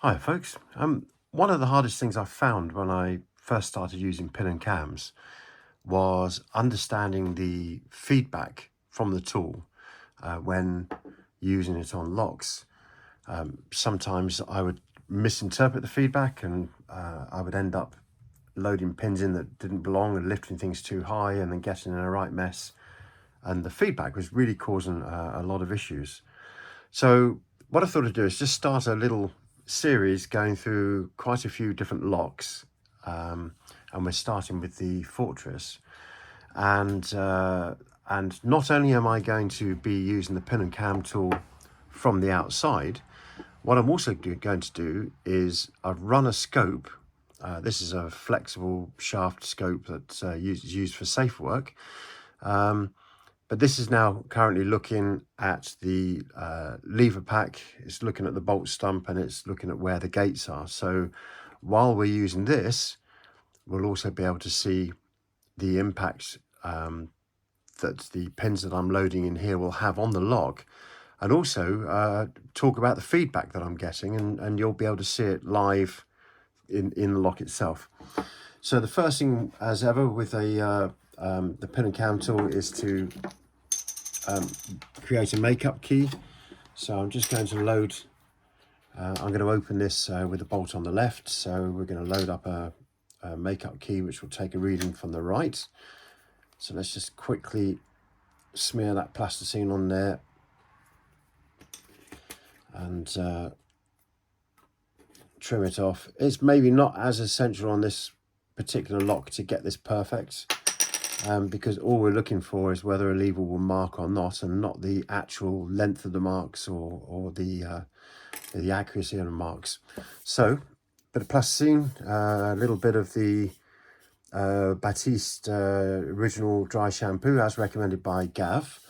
Hi folks. One of the hardest things I found when I first started using pin and cams was understanding the feedback from the tool when using it on locks. Sometimes I would misinterpret the feedback and I would end up loading pins in that didn't belong and lifting things too high and then getting in a right mess. And the feedback was really causing a lot of issues. So what I thought I'd do is just start a little series going through quite a few different locks, and we're starting with the Fortress. And not only am I going to be using the pin and cam tool from the outside, what I'm also going to do is I've run a scope. This is a flexible shaft scope that's used for safe work. But this is now currently looking at the lever pack, it's looking at the bolt stump, and it's looking at where the gates are. So while we're using this, we'll also be able to see the impact that the pins that I'm loading in here will have on the lock, and also talk about the feedback that I'm getting, and you'll be able to see it live in the lock itself. So the first thing, as ever, with the pin and cam tool is to create a makeup key. So I'm just going to load, I'm going to open this with the bolt on the left. So we're going to load up a makeup key which will take a reading from the right. So let's just quickly smear that plasticine on there and trim it off. It's maybe not as essential on this particular lock to get this perfect, because all we're looking for is whether a lever will mark or not, and not the actual length of the marks or the accuracy of the marks. So a bit of plasticine, a little bit of the Batiste original dry shampoo as recommended by Gav.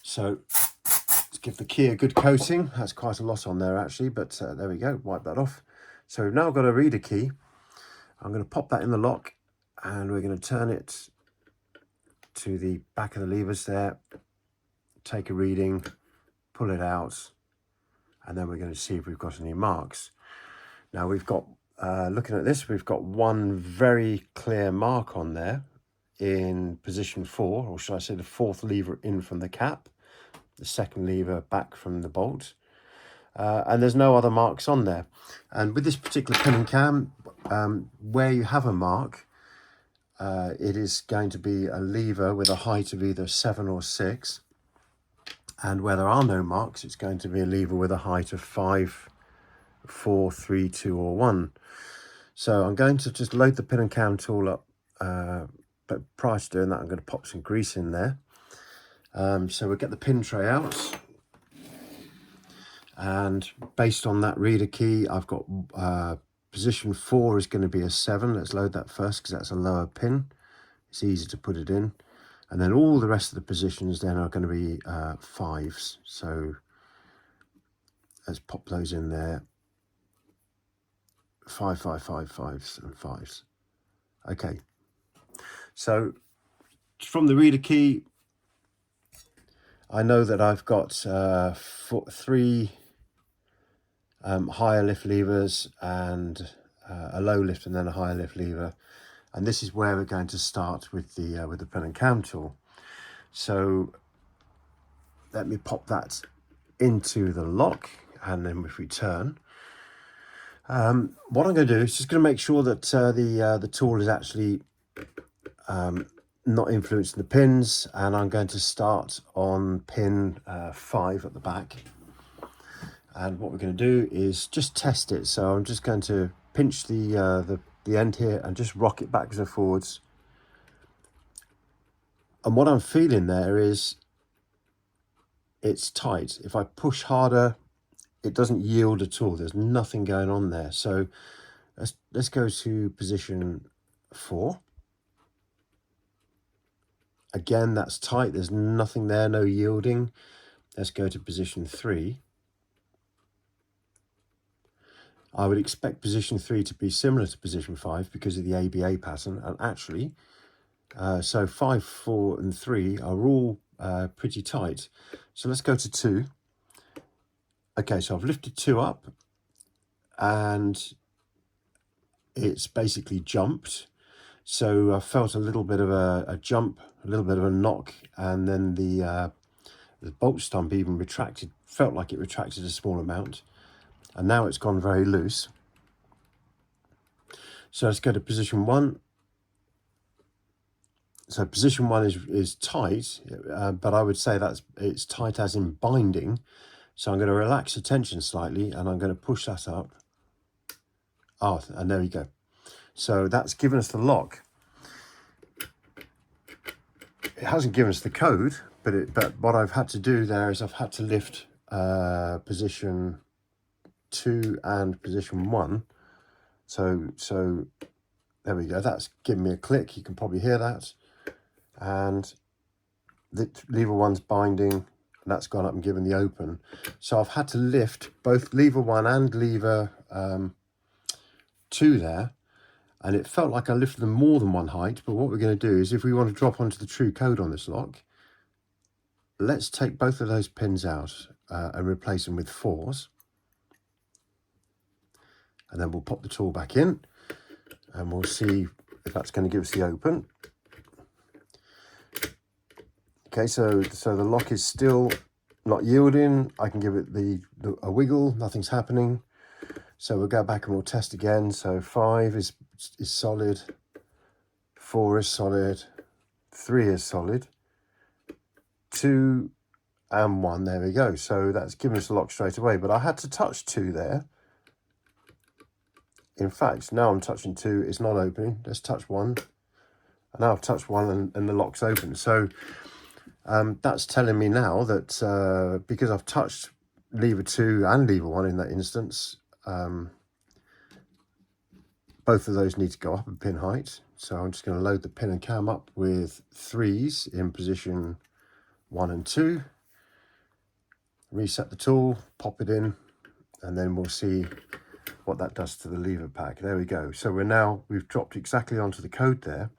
So let's give the key a good coating. That's quite a lot on there actually, but there we go, wipe that off. So we've now got a reader key. I'm going to pop that in the lock and we're going to turn it to the back of the levers there, take a reading, pull it out, and then we're going to see if we've got any marks. Now we've got, looking at this, we've got one very clear mark on there in position 4, or should I say the 4th lever in from the cap, the 2nd lever back from the bolt, and there's no other marks on there. And with this particular pin and cam, where you have a mark, it is going to be a lever with a height of either 7 or 6, and where there are no marks, it's going to be a lever with a height of 5, 4, 3, 2 or 1. So I'm going to just load the pin and cam tool up, but prior to doing that I'm going to pop some grease in there. So we'll get the pin tray out, and based on that reader key I've got position 4 is going to be a 7. Let's load that first because that's a lower pin. It's easy to put it in. And then all the rest of the positions then are going to be 5s. So let's pop those in there. 5, 5, 5, 5s and 5s. Okay. So from the reader key, I know that I've got 3 higher lift levers and a low lift and then a higher lift lever, and this is where we're going to start with the pin and cam tool. So let me pop that into the lock, and then if we turn, what I'm going to do is just going to make sure that the tool is actually not influencing the pins, and I'm going to start on pin 5 at the back. And what we're going to do is just test it. So I'm just going to pinch the end here and just rock it backwards and forwards. And what I'm feeling there is it's tight. If I push harder, it doesn't yield at all. There's nothing going on there. So let's go to position 4. Again, that's tight. There's nothing there, no yielding. Let's go to position 3. I would expect position 3 to be similar to position 5 because of the ABA pattern, and actually, so 5, 4 and 3 are all pretty tight. So let's go to 2. Okay, so I've lifted 2 up, and it's basically jumped. So I felt a little bit of a jump, a little bit of a knock, and then the bolt stump even retracted, felt like it retracted a small amount, and now it's gone very loose. So let's go to position 1. So position 1 is tight, but I would say it's tight as in binding. So I'm going to relax the tension slightly, and I'm going to push that up. Oh, and there we go. So that's given us the lock. It hasn't given us the code, but what I've had to do there is I've had to lift position 2 and position 1. So there we go. That's given me a click. You can probably hear that. And the lever 1's binding, and that's gone up and given the open. So I've had to lift both lever 1 and lever 2 there, and it felt like I lifted them more than one height. But what we're going to do is, if we want to drop onto the true code on this lock, let's take both of those pins out and replace them with 4s, and then we'll pop the tool back in and we'll see if that's going to give us the open. Okay, so the lock is still not yielding. I can give it a wiggle, nothing's happening. So we'll go back and we'll test again. So 5 is solid, 4 is solid, 3 is solid, 2 and 1, there we go. So that's given us a lock straight away, but I had to touch 2 there. In fact, now I'm touching 2, it's not opening. Let's touch 1. And now I've touched 1 and the lock's open. So that's telling me now that because I've touched lever 2 and lever 1 in that instance, both of those need to go up a pin height. So I'm just going to load the pin and cam up with 3s in position 1 and 2. Reset the tool, pop it in, and then we'll see what that does to the lever pack. There we go. So we've dropped exactly onto the code there.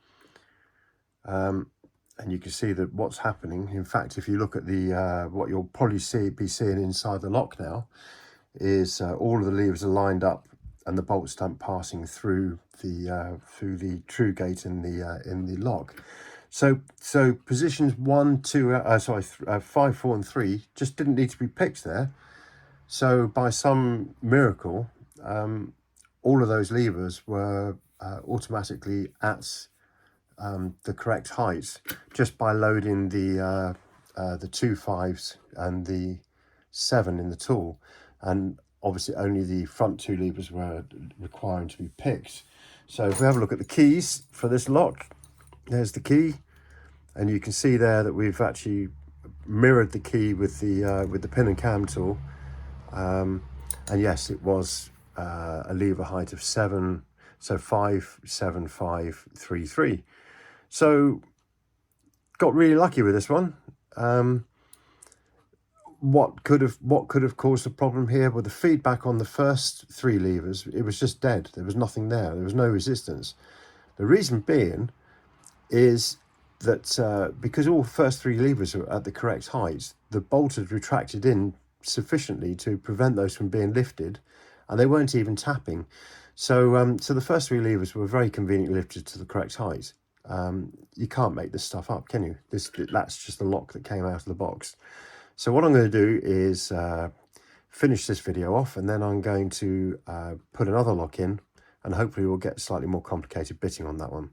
And you can see that what's happening. In fact, if you look at the what you'll probably be seeing inside the lock now is all of the levers are lined up and the bolt stump passing through the true gate in the lock. So positions 1, 2, 5, 4, and 3 just didn't need to be picked there. So by some miracle, all of those levers were automatically at the correct height just by loading the 2 5s and the 7 in the tool, and obviously only the front 2 levers were requiring to be picked. So if we have a look at the keys for this lock, there's the key, and you can see there that we've actually mirrored the key with the pin and cam tool, and yes, it was a lever height of 7, so 5 7 5 3 3. So got really lucky with this one. What could have caused the problem here? Well, the feedback on the first 3 levers, it was just dead. There was nothing there. There was no resistance. The reason being is that because all first 3 levers are at the correct height, the bolt had retracted in sufficiently to prevent those from being lifted, and they weren't even tapping. So so the first 3 levers were very conveniently lifted to the correct height. You can't make this stuff up, can you? That's just the lock that came out of the box. So what I'm going to do is finish this video off, and then I'm going to put another lock in, and hopefully we'll get slightly more complicated bitting on that one.